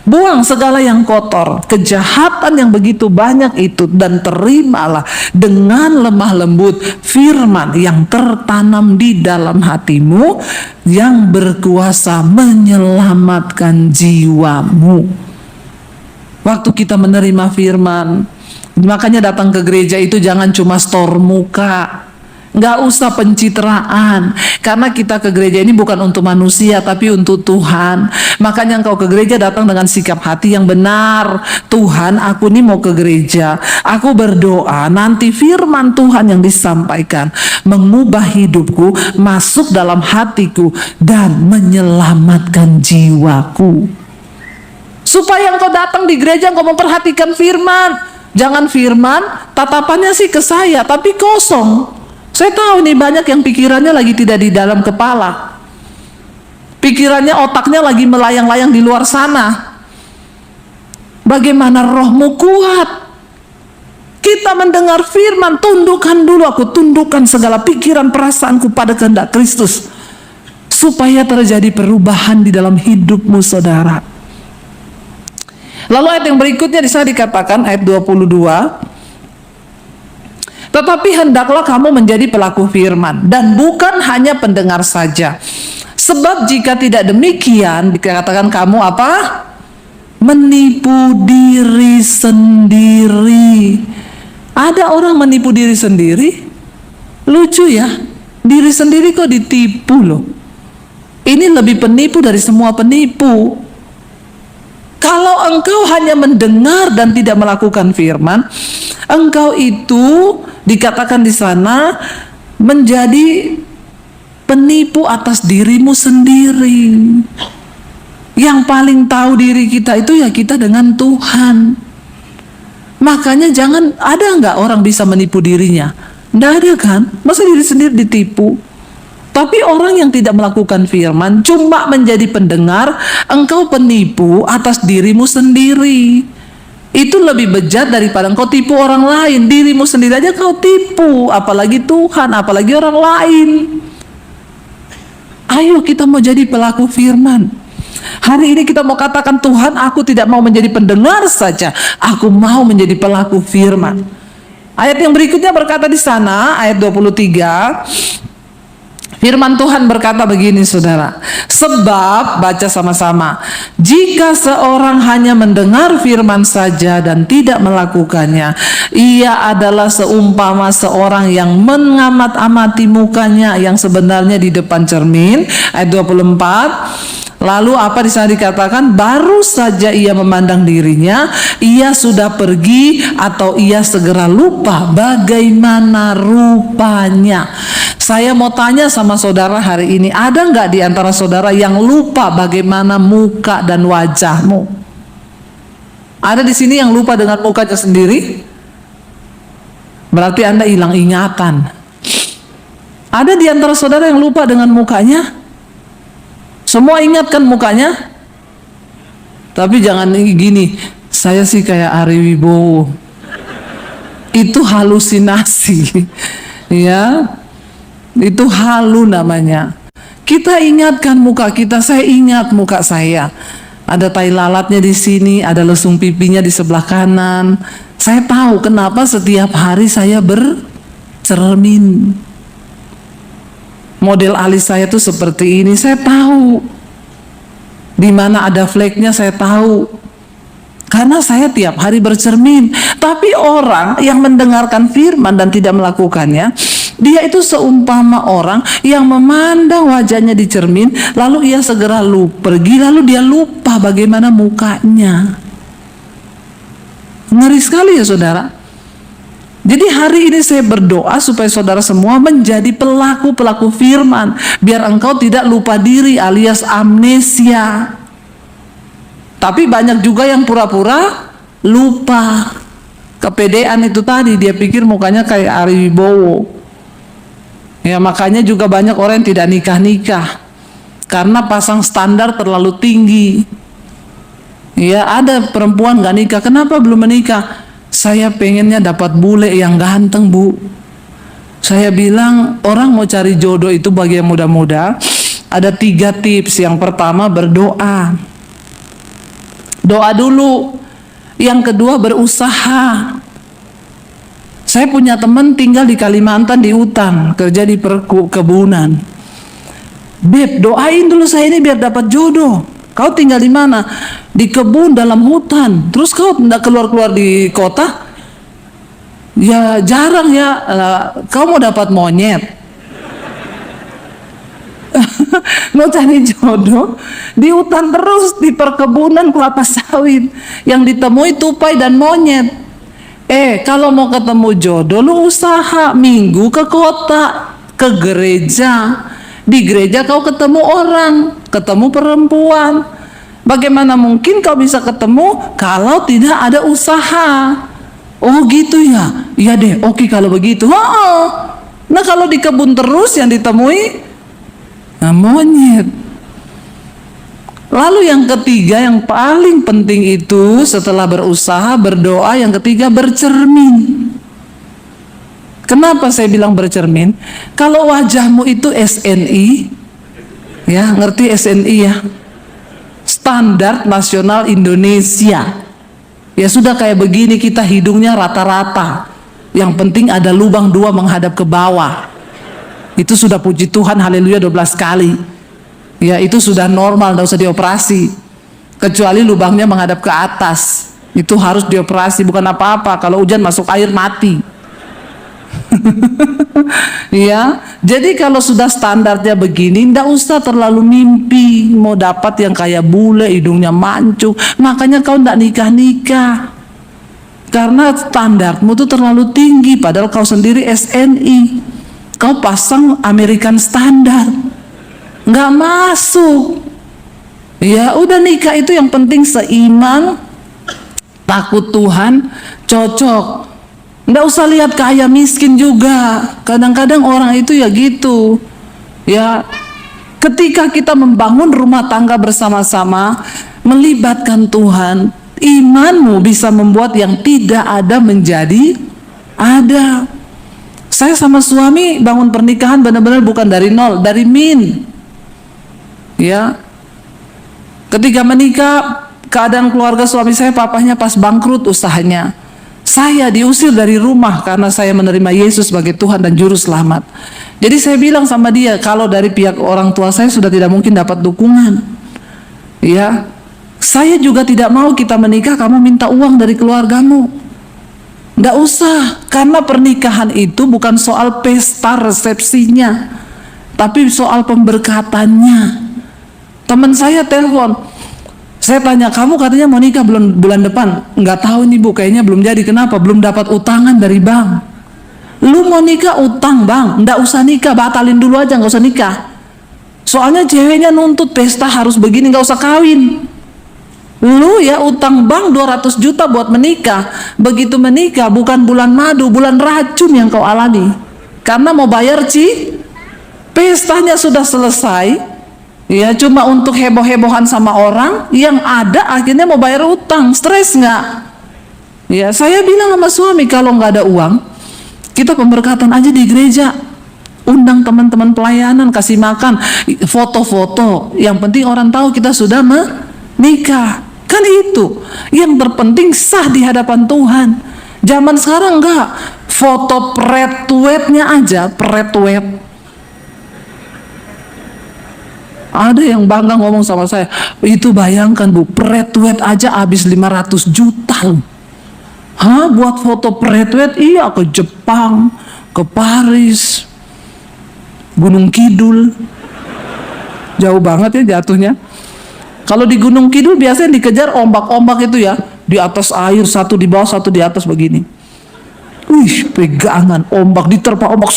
Buang segala yang kotor, kejahatan yang begitu banyak itu, dan terimalah dengan lemah lembut firman yang tertanam di dalam hatimu, yang berkuasa menyelamatkan jiwamu. Waktu kita menerima firman, makanya datang ke gereja itu jangan cuma store muka. Nggak usah pencitraan, karena kita ke gereja ini bukan untuk manusia tapi untuk Tuhan. Makanya engkau ke gereja datang dengan sikap hati yang benar. Tuhan, aku ini mau ke gereja, aku berdoa nanti firman Tuhan yang disampaikan mengubah hidupku, masuk dalam hatiku dan menyelamatkan jiwaku. Supaya engkau datang di gereja, engkau memperhatikan firman. Jangan firman, tatapannya sih ke saya, tapi kosong. Saya tahu nih banyak yang pikirannya lagi tidak di dalam kepala. Pikirannya, otaknya lagi melayang-layang di luar sana. Bagaimana rohmu kuat? Kita mendengar firman, tundukkan dulu, aku tundukkan segala pikiran perasaanku pada kehendak Kristus. Supaya terjadi perubahan di dalam hidupmu, saudara. Lalu ayat yang berikutnya di sana dikatakan, ayat 22. Tetapi hendaklah kamu menjadi pelaku firman, dan bukan hanya pendengar saja. Sebab jika tidak demikian, dikatakan kamu apa? Menipu diri sendiri. Ada orang menipu diri sendiri? Lucu ya, diri sendiri kok ditipu loh. Ini lebih penipu dari semua penipu. Kalau engkau hanya mendengar dan tidak melakukan firman, engkau itu dikatakan di sana menjadi penipu atas dirimu sendiri. Yang paling tahu diri kita itu ya kita dengan Tuhan. Makanya jangan, ada nggak orang bisa menipu dirinya? Nggak ada kan? Masa diri sendiri ditipu? Tapi orang yang tidak melakukan firman, cuma menjadi pendengar, engkau penipu atas dirimu sendiri. Itu lebih bejat daripada engkau tipu orang lain. Dirimu sendiri aja kau tipu, apalagi Tuhan, apalagi orang lain. Ayo kita mau jadi pelaku firman. Hari ini kita mau katakan, Tuhan, aku tidak mau menjadi pendengar saja, aku mau menjadi pelaku firman. Ayat yang berikutnya berkata di sana, ayat 23. Firman Tuhan berkata begini, saudara. Sebab, baca sama-sama, jika seorang hanya mendengar firman saja dan tidak melakukannya, ia adalah seumpama seorang yang mengamat-amati mukanya yang sebenarnya di depan cermin. Ayat 24. Lalu apa di sana dikatakan? Baru saja ia memandang dirinya, ia sudah pergi atau ia segera lupa bagaimana rupanya. Saya mau tanya sama saudara hari ini, ada nggak di antara saudara yang lupa bagaimana muka dan wajahmu? Ada di sini yang lupa dengan mukanya sendiri? Berarti Anda hilang ingatan. Ada di antara saudara yang lupa dengan mukanya? Semua ingatkan mukanya? Tapi jangan gini, saya sih kayak Ari Wibowo. Itu halusinasi. Ya. Itu halu namanya. Kita ingatkan muka kita, saya ingat muka saya. Ada tai lalatnya di sini, ada lesung pipinya di sebelah kanan. Saya tahu kenapa setiap hari saya bercermin. Model alis saya tuh seperti ini, saya tahu. Di mana ada fleknya saya tahu. Karena saya tiap hari bercermin. Tapi orang yang mendengarkan firman dan tidak melakukannya, dia itu seumpama orang yang memandang wajahnya di cermin, lalu ia segera pergi, lalu dia lupa bagaimana mukanya. Ngeri sekali ya saudara. Jadi hari ini saya berdoa supaya saudara semua menjadi pelaku-pelaku firman, biar engkau tidak lupa diri alias amnesia. Tapi banyak juga yang pura-pura lupa. Kepedean itu tadi, dia pikir mukanya kayak Ari Wibowo. Ya makanya juga banyak orang yang tidak nikah-nikah karena pasang standar terlalu tinggi. Ya ada perempuan gak nikah, kenapa belum menikah? Saya pengennya dapat bule yang ganteng, Bu. Saya bilang orang mau cari jodoh itu bagi yang muda-muda, ada 3 tips. Yang pertama berdoa. Doa dulu. Yang kedua berusaha. Saya punya teman tinggal di Kalimantan di hutan, kerja di perkebunan. Beb, doain dulu saya ini biar dapat jodoh. Kau tinggal di mana? Di kebun dalam hutan. Terus kau tidak keluar-keluar di kota? Ya jarang ya. Kau mau dapat monyet? Mau cari jodoh di hutan terus, di perkebunan kelapa sawit. Yang ditemui tupai dan monyet. Kalau mau ketemu jodoh, lu usaha minggu ke kota, ke gereja. Di gereja kau ketemu orang, ketemu perempuan. Bagaimana mungkin kau bisa ketemu kalau tidak ada usaha? Oh gitu ya, iya deh, oke kalau begitu. Nah kalau di kebun terus yang ditemui, nah monyet. Lalu yang ketiga yang paling penting itu setelah berusaha, berdoa, yang ketiga bercermin. Kenapa saya bilang bercermin? Kalau wajahmu itu SNI, ya ngerti SNI ya? Standar Nasional Indonesia. Ya sudah kayak begini kita hidungnya rata-rata. Yang penting ada lubang 2 menghadap ke bawah. Itu sudah puji Tuhan haleluya 12 kali. Ya itu sudah normal, tidak usah dioperasi. Kecuali lubangnya menghadap ke atas. Itu harus dioperasi, bukan apa-apa. Kalau hujan masuk air mati. Ya, jadi kalau sudah standarnya begini, tidak usah terlalu mimpi mau dapat yang kayak bule, hidungnya mancung. Makanya kau tidak nikah-nikah, karena standarmu tuh terlalu tinggi. Padahal kau sendiri SNI, kau pasang American Standard, nggak masuk. Ya udah nikah itu yang penting seiman, takut Tuhan, cocok. Nggak usah lihat kaya miskin juga. Kadang-kadang orang itu ya gitu. Ya, ketika kita membangun rumah tangga bersama-sama, melibatkan Tuhan, imanmu bisa membuat yang tidak ada menjadi ada. Saya sama suami bangun pernikahan benar-benar bukan dari nol, dari min. Ya, ketika menikah, keadaan keluarga suami saya, papahnya pas bangkrut usahanya. Saya diusir dari rumah karena saya menerima Yesus sebagai Tuhan dan Juru Selamat. Jadi saya bilang sama dia, kalau dari pihak orang tua saya sudah tidak mungkin dapat dukungan. Ya, saya juga tidak mau kita menikah kamu minta uang dari keluargamu. Nggak usah, karena pernikahan itu bukan soal pesta resepsinya, tapi soal pemberkatannya. Teman saya telepon, saya tanya, kamu katanya mau nikah bulan depan? Nggak tahu nih bu, kayaknya belum jadi. Kenapa? Belum dapat utangan dari bank. Lu mau nikah utang bang? Nggak usah nikah, batalin dulu aja, nggak usah nikah. Soalnya ceweknya nuntut pesta harus begini, nggak usah kawin. Lu ya utang bank 200 juta buat menikah. Begitu menikah bukan bulan madu, bulan racun yang kau alami. Karena mau bayar pestanya sudah selesai. Ya cuma untuk heboh-hebohan sama orang, yang ada akhirnya mau bayar utang. Stres nggak? Ya saya bilang sama suami, kalau nggak ada uang, kita pemberkatan aja di gereja, undang teman-teman pelayanan, kasih makan, foto-foto. Yang penting orang tahu kita sudah menikah. Kan itu yang terpenting, sah di hadapan Tuhan. Zaman sekarang enggak, foto pretwetnya aja, pretwet. Ada yang bangga ngomong sama saya, itu bayangkan bu, pretwet aja habis 500 juta. Hah, buat foto pretwet? Iya, ke Jepang, ke Paris, Gunung Kidul. Jauh banget ya jatuhnya. Kalau di Gunung Kidul biasanya dikejar ombak-ombak itu ya, di atas air, satu di bawah, satu di atas begini. Wih, pegangan ombak, diterpa ombak,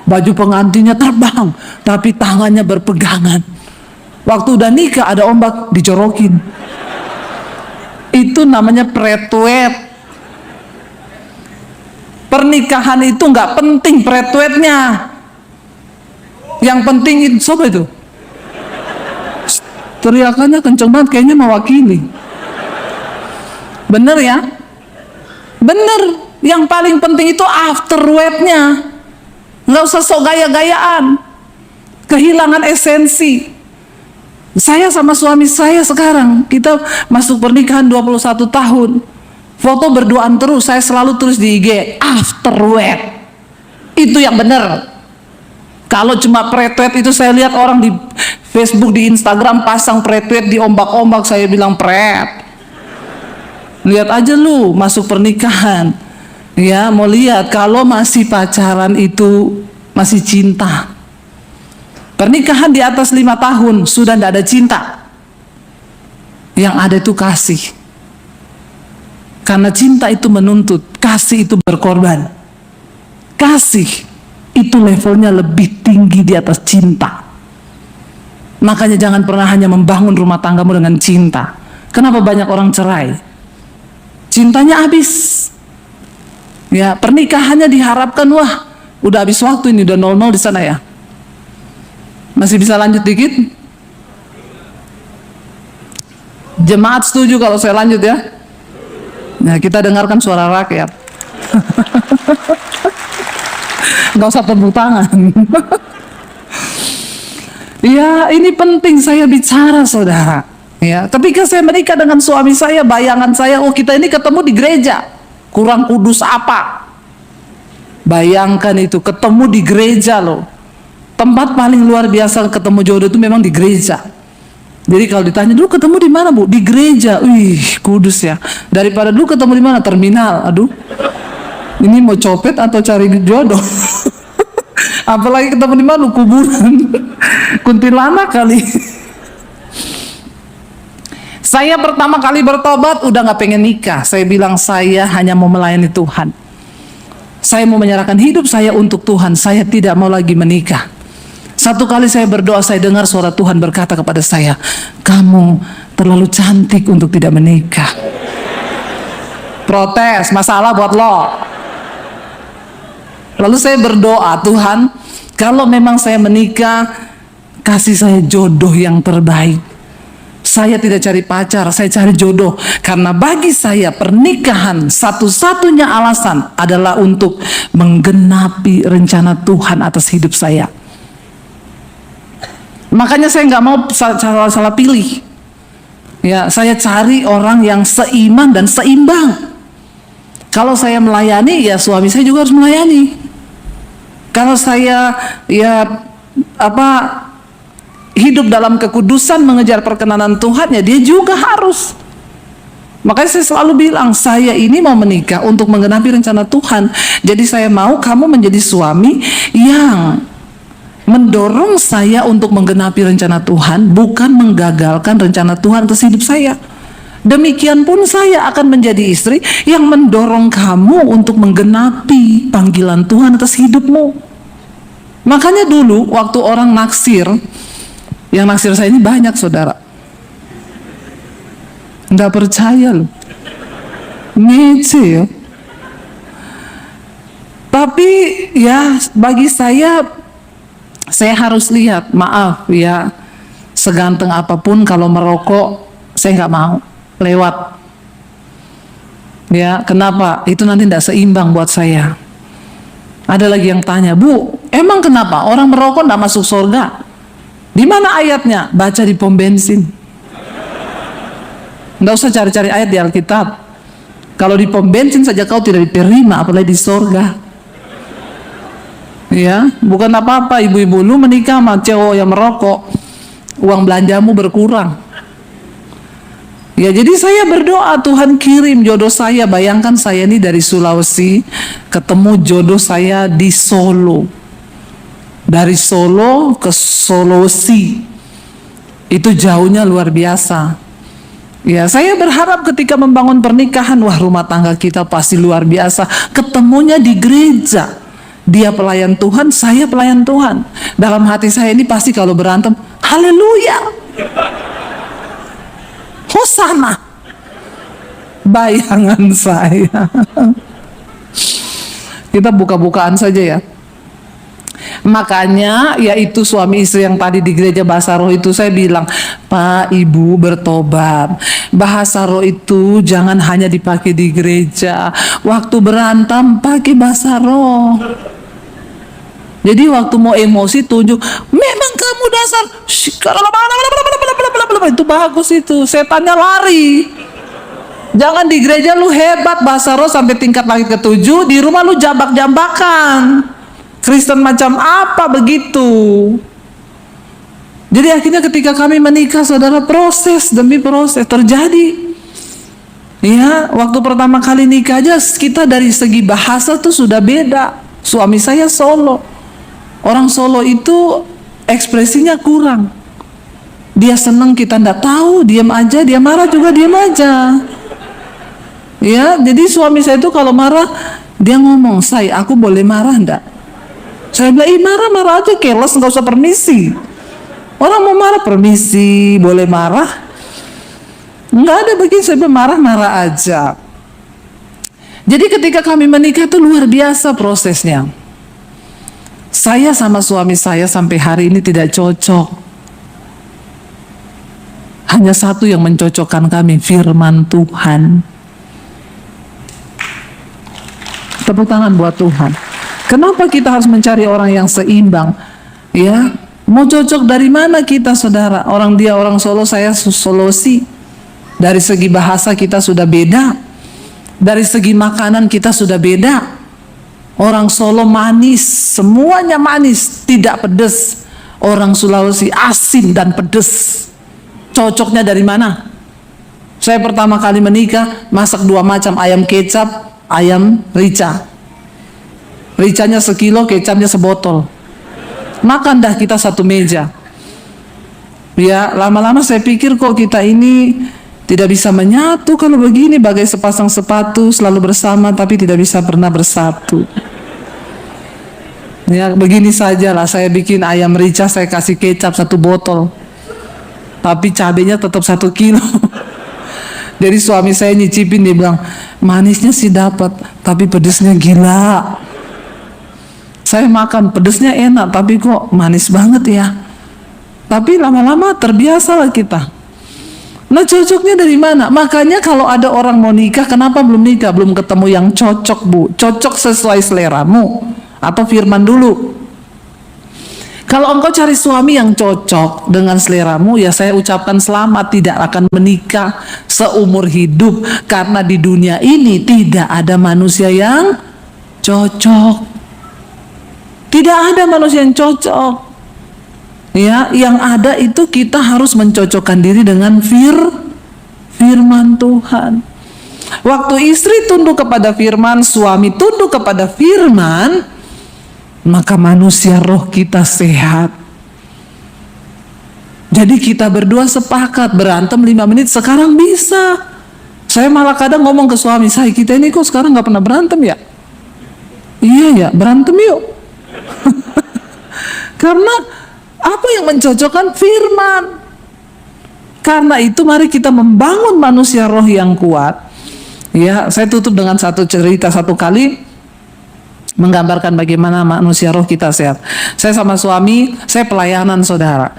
baju pengantinnya terbang, tapi tangannya berpegangan. Waktu udah nikah ada ombak dicorokin. Itu namanya pretwet. Pernikahan itu nggak penting pretwetnya. Yang penting itu, siapa itu? Teriakannya kenceng banget, kayaknya mewakili. Bener ya? Bener. Yang paling penting itu afterwetnya. Nggak usah sok gaya-gayaan, kehilangan esensi. Saya sama suami saya sekarang, kita masuk pernikahan 21 tahun, foto berduaan terus, saya selalu tulis di IG, afterwed. Itu yang benar. Kalau cuma pretwet itu saya lihat orang di Facebook, di Instagram pasang pretwet di ombak-ombak, saya bilang pret. Lihat aja lu masuk pernikahan. Ya mau lihat kalau masih pacaran itu masih cinta. Pernikahan di atas 5 tahun sudah tidak ada cinta. Yang ada itu kasih. Karena cinta itu menuntut, kasih itu berkorban. Kasih itu levelnya lebih tinggi di atas cinta. Makanya jangan pernah hanya membangun rumah tanggamu dengan cinta. Kenapa banyak orang cerai? Cintanya habis. Ya, pernikahannya diharapkan, wah, udah habis waktu ini, udah 00 di sana ya. Masih bisa lanjut dikit? Jemaat setuju kalau saya lanjut ya? Nah, kita dengarkan suara rakyat. Nggak usah tepuk tangan. Ya, ini penting saya bicara, saudara. Ya, ketika saya menikah dengan suami saya, bayangan saya, oh kita ini ketemu di gereja. Kurang kudus apa? Bayangkan itu, ketemu di gereja loh. Tempat paling luar biasa ketemu jodoh itu memang di gereja. Jadi kalau ditanya, dulu ketemu di mana, Bu? Di gereja. Wih, kudus ya. Daripada dulu ketemu di mana? Terminal. Aduh. Ini mau copet atau cari jodoh? Apalagi ketemu di mana? Kuburan. Kuntilanak kali. Saya pertama kali bertobat udah nggak pengen nikah. Saya bilang saya hanya mau melayani Tuhan. Saya mau menyerahkan hidup saya untuk Tuhan. Saya tidak mau lagi menikah. Satu kali saya berdoa, saya dengar suara Tuhan berkata kepada saya, kamu terlalu cantik untuk tidak menikah. Protes, masalah buat lo. Lalu saya berdoa, Tuhan, kalau memang saya menikah, kasih saya jodoh yang terbaik. Saya tidak cari pacar, saya cari jodoh. Karena bagi saya pernikahan satu-satunya alasan adalah untuk menggenapi rencana Tuhan atas hidup saya. Makanya saya nggak mau salah pilih. Ya, saya cari orang yang seiman dan seimbang. Kalau saya melayani, ya suami saya juga harus melayani. Kalau saya hidup dalam kekudusan, mengejar perkenanan Tuhan, ya dia juga harus. Makanya saya selalu bilang, saya ini mau menikah untuk menggenapi rencana Tuhan. Jadi saya mau kamu menjadi suami yang mendorong saya untuk menggenapi rencana Tuhan, bukan menggagalkan rencana Tuhan atas hidup saya. Demikian pun saya akan menjadi istri yang mendorong kamu untuk menggenapi panggilan Tuhan atas hidupmu. Makanya dulu waktu orang naksir, yang naksir saya ini banyak, saudara. Nggak percaya loh. Ngece ya. Tapi ya bagi saya harus lihat, maaf ya, seganteng apapun kalau merokok, saya nggak mau. Lewat. Ya, kenapa? Itu nanti tidak seimbang buat saya. Ada lagi yang tanya, Bu, emang kenapa orang merokok tidak masuk surga? Di mana ayatnya? Baca di pom bensin. Tidak usah cari-cari ayat di Alkitab. Kalau di pom bensin saja kau tidak diterima, apalagi di surga. Ya, bukan apa-apa ibu-ibu, lu menikah sama cowok yang merokok, uang belanjamu berkurang. Ya, jadi saya berdoa Tuhan kirim jodoh saya. Bayangkan saya ini dari Sulawesi, ketemu jodoh saya di Solo. Dari Solo ke Sulawesi, itu jauhnya luar biasa. Ya, saya berharap ketika membangun pernikahan, wah rumah tangga kita pasti luar biasa. Ketemunya di gereja. Dia pelayan Tuhan, saya pelayan Tuhan. Dalam hati saya ini pasti kalau berantem, haleluya, hosana. Bayangan saya. Kita buka-bukaan saja ya. Makanya yaitu suami istri yang tadi di gereja bahasa roh itu, saya bilang, Pak Ibu bertobat. Bahasa roh itu jangan hanya dipakai di gereja. Waktu berantem pakai bahasa roh. Jadi waktu mau emosi tunjuk, memang kamu dasar itu bagus itu, setannya lari. Jangan di gereja lu hebat bahasa roh sampai tingkat langit ke-7, di rumah lu jambak-jambakan. Kristen macam apa begitu? Jadi akhirnya ketika kami menikah, saudara, proses demi proses terjadi. Ya, waktu pertama kali nikah aja kita dari segi bahasa tuh sudah beda. Suami saya Solo. Orang Solo itu ekspresinya kurang. Dia seneng kita ndak tahu, diam aja, dia marah juga diam aja. Ya, jadi suami saya itu kalau marah dia ngomong, "Say, aku boleh marah ndak?" Saya bilang, marah-marah aja, keles, nggak usah permisi. Orang mau marah permisi, boleh marah. Nggak ada begitu, saya bilang marah-marah aja. Jadi ketika kami menikah itu luar biasa prosesnya. Saya sama suami saya sampai hari ini tidak cocok. Hanya satu yang mencocokkan kami, firman Tuhan. Tepuk tangan buat Tuhan. Kenapa kita harus mencari orang yang seimbang? Ya, mau cocok dari mana kita, saudara? Orang dia orang Solo, saya Sulawesi. Dari segi bahasa kita sudah beda. Dari segi makanan kita sudah beda. Orang Solo manis, semuanya manis, tidak pedas. Orang Sulawesi asin dan pedas. Cocoknya dari mana? Saya pertama kali menikah, masak 2 macam, ayam kecap, ayam rica. Ricanya sekilo, kecapnya sebotol. Makan dah kita satu meja. Ya, lama-lama saya pikir kok kita ini tidak bisa menyatu kalau begini, bagai sepasang sepatu selalu bersama tapi tidak bisa pernah bersatu. Ya, begini sajalah, saya bikin ayam rica, saya kasih kecap 1 botol. Tapi cabenya tetap 1 kilo. Jadi suami saya nyicipin, dia bilang, manisnya sih dapat, tapi pedesnya gila. Saya makan, pedesnya enak, tapi kok manis banget ya. Tapi lama-lama terbiasalah kita. Nah, cocoknya dari mana? Makanya kalau ada orang mau nikah, kenapa belum nikah? Belum ketemu yang cocok, Bu. Cocok sesuai seleramu. Atau firman dulu. Kalau engkau cari suami yang cocok dengan seleramu, ya saya ucapkan selamat, tidak akan menikah seumur hidup. Karena di dunia ini tidak ada manusia yang cocok. Tidak ada manusia yang cocok. Ya, yang ada itu kita harus mencocokkan diri dengan firman Tuhan. Waktu istri tunduk kepada firman, suami tunduk kepada firman, maka manusia roh kita sehat. Jadi kita berdua sepakat, berantem 5 menit sekarang bisa. Saya malah kadang ngomong ke suami saya, kita ini kok sekarang gak pernah berantem ya? Iya ya, berantem yuk. Karena apa yang mencocokkan firman. Karena itu mari kita membangun manusia roh yang kuat. Ya, saya tutup dengan satu cerita. Satu kali menggambarkan bagaimana manusia roh kita sehat. Saya sama suami, saya pelayanan, saudara.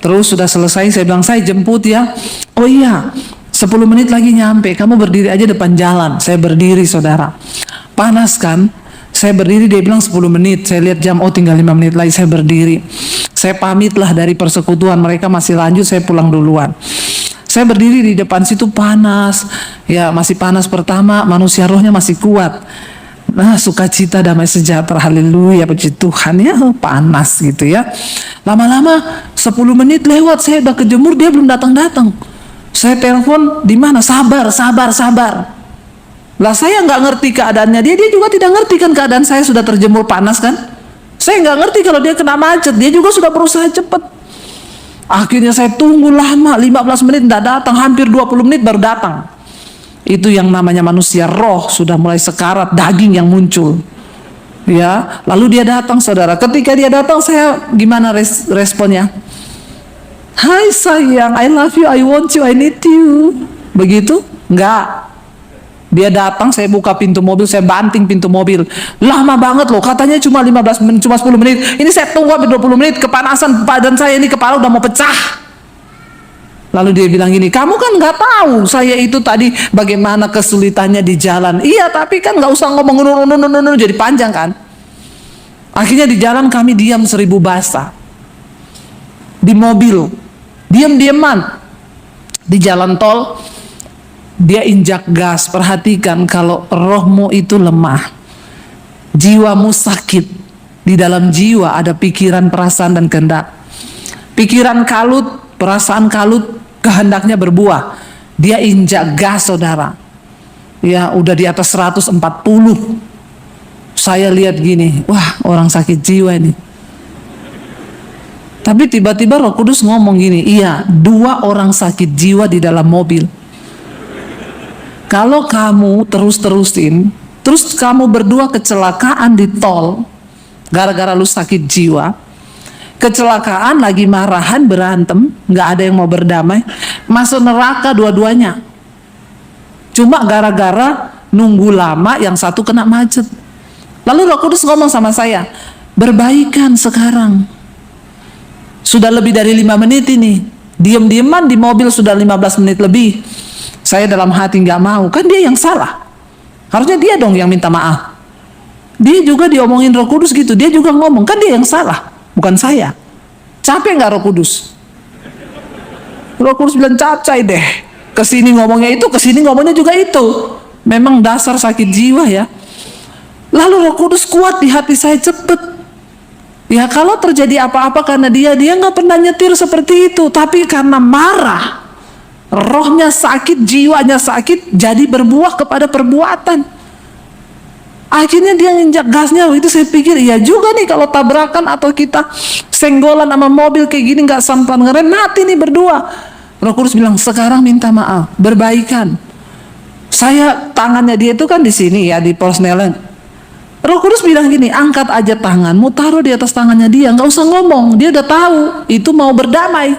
Terus sudah selesai, saya bilang, saya jemput ya. Oh iya, 10 menit lagi nyampe, kamu berdiri aja depan jalan. Saya berdiri, saudara. Panas kan? Saya berdiri, dia bilang 10 menit. Saya lihat jam, oh tinggal 5 menit lagi, saya berdiri. Saya pamitlah dari persekutuan, mereka masih lanjut, saya pulang duluan. Saya berdiri di depan situ, panas. Ya, masih panas pertama, manusia rohnya masih kuat. Nah, sukacita, damai sejahtera, haleluya, puji Tuhan ya, panas gitu ya. Lama-lama 10 menit lewat, saya udah kejemur, dia belum datang-datang. Saya telepon, di mana? Sabar. Lah saya nggak ngerti keadaannya dia juga tidak ngerti kan keadaan saya sudah terjemur panas kan. Saya nggak ngerti kalau dia kena macet, dia juga sudah berusaha cepat. Akhirnya saya tunggu lama, 15 menit tidak datang, hampir 20 menit baru datang. Itu yang namanya manusia roh, sudah mulai sekarat, daging yang muncul. Ya, lalu dia datang, saudara. Ketika dia datang, saya gimana responnya? Hai sayang, I love you, I want you, I need you. Begitu? Enggak. Dia datang, saya buka pintu mobil, saya banting pintu mobil. Lama banget loh, katanya cuma 15 menit, cuma 10 menit. Ini saya tunggu hampir 20 menit, kepanasan badan saya ini, kepala udah mau pecah. Lalu dia bilang gini, kamu kan nggak tahu saya itu tadi bagaimana kesulitannya di jalan. Iya, tapi kan nggak usah ngomong jadi panjang kan. Akhirnya di jalan kami diam 1000 bahasa. Di mobil, diam-diaman. Di jalan tol, dia injak gas. Perhatikan, kalau rohmu itu lemah, jiwamu sakit, di dalam jiwa ada pikiran, perasaan, dan kehendak. Pikiran kalut, perasaan kalut, kehendaknya berbuah. Dia injak gas, saudara. Ya, udah di atas 140. Saya lihat gini, wah, orang sakit jiwa ini. Tapi tiba-tiba Roh Kudus ngomong gini, iya, 2 orang sakit jiwa di dalam mobil. Kalau kamu terus-terusin, terus kamu berdua kecelakaan di tol, gara-gara lu sakit jiwa, kecelakaan lagi marahan, berantem, nggak ada yang mau berdamai, masuk neraka dua-duanya. Cuma gara-gara nunggu lama, yang satu kena macet. Lalu Roh Kudus ngomong sama saya, berbaikan sekarang. Sudah lebih dari 5 menit ini, diam-diaman di mobil sudah 15 menit lebih. Saya dalam hati nggak mau, kan dia yang salah. Harusnya dia dong yang minta maaf. Dia juga diomongin Roh Kudus gitu, dia juga ngomong, kan dia yang salah, bukan saya. Capek nggak Roh Kudus? Roh Kudus bilang capcay deh. Kesini ngomongnya itu, kesini ngomongnya juga itu. Memang dasar sakit jiwa ya. Lalu Roh Kudus kuat di hati saya, cepet. Ya kalau terjadi apa-apa karena dia nggak pernah nyetir seperti itu. Tapi karena marah, rohnya sakit, jiwanya sakit, jadi berbuah kepada perbuatan. Akhirnya dia nginjak gasnya. Itu saya pikir, iya juga nih kalau tabrakan atau kita senggolan sama mobil kayak gini nggak sampan ngerem, mati nih berdua. Roh Kudus bilang, sekarang minta maaf, berbaikan. Saya tangannya dia itu kan di sini ya, di porsnelen. Roh Kudus bilang gini, angkat aja tanganmu, taruh di atas tangannya dia, nggak usah ngomong, dia udah tahu itu mau berdamai.